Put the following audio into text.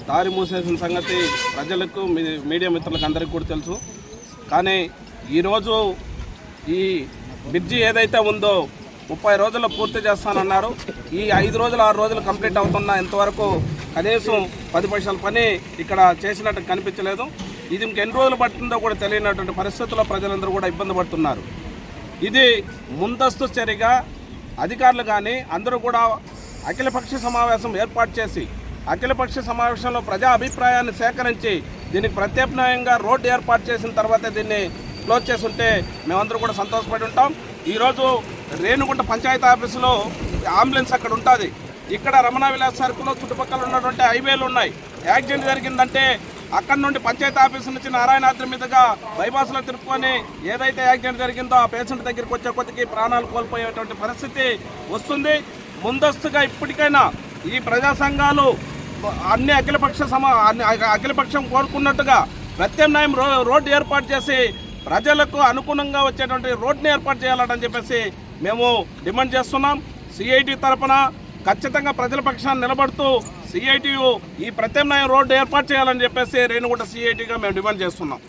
దారి మూసేసిన సంగతి ప్రజలకు మీడియా మిత్రులకు అందరికీ కూడా తెలుసు. కానీ ఈరోజు ఈ బ్రిడ్జి ఏదైతే ఉందో 30 రోజుల్లో పూర్తి చేస్తానన్నారు. ఈ 5 రోజులు 6 రోజులు కంప్లీట్ అవుతున్నా ఇంతవరకు కనీసం 10% పని ఇక్కడ చేసినట్టు కనిపించలేదు. ఇది ఇంకెన్ని రోజులు పడుతుందో కూడా తెలియనటువంటి పరిస్థితుల్లో ప్రజలందరూ కూడా ఇబ్బంది పడుతున్నారు. ఇది ముందస్తు చర్యగా అధికారులు కానీ అందరూ కూడా అఖిలపక్ష సమావేశం ఏర్పాటు చేసి అఖిలపక్ష సమావేశంలో ప్రజా అభిప్రాయాన్ని సేకరించి దీనికి ప్రత్యామ్నాయంగా రోడ్డు ఏర్పాటు చేసిన తర్వాత దీన్ని క్లోజ్ చేసి ఉంటే మేమందరూ కూడా సంతోషపడి ఉంటాం. ఈరోజు రేణుగుంట పంచాయతీ ఆఫీసులో అంబులెన్స్ అక్కడ ఉంటుంది. ఇక్కడ రమణ విలాస్ సర్కిల్లో చుట్టుపక్కల ఉన్నటువంటి హైవేలు ఉన్నాయి. యాక్సిడెంట్ జరిగిందంటే అక్కడ నుండి పంచాయతీ ఆఫీసు నుంచి నారాయణాద్రి మీదుగా బైపాస్లో తిరుపుకొని ఏదైతే యాక్సిడెంట్ జరిగిందో ఆ పేషెంట్ దగ్గరికి వచ్చే కొద్దికి ప్రాణాలు కోల్పోయేటువంటి పరిస్థితి వస్తుంది. ముందస్తుగా ఇప్పటికైనా ఈ ప్రజా సంఘాలు అన్ని అఖిలపక్షం కోరుకున్నట్టుగా ప్రత్యామ్నాయం రోడ్డు ఏర్పాటు చేసి ప్రజలకు అనుగుణంగా వచ్చేటువంటి రోడ్డుని ఏర్పాటు చేయాలని చెప్పేసి మేము డిమాండ్ చేస్తున్నాం. సిఐటి తరఫున ఖచ్చితంగా ప్రజల పక్షాన్ని నిలబడుతూ సిఐటియు ఈ ప్రత్యామ్నాయ రోడ్డు ఏర్పాటు చేయాలని చెప్పేసి రేణుగుంట సిఐటిగా మేము డిమాండ్ చేస్తున్నాం.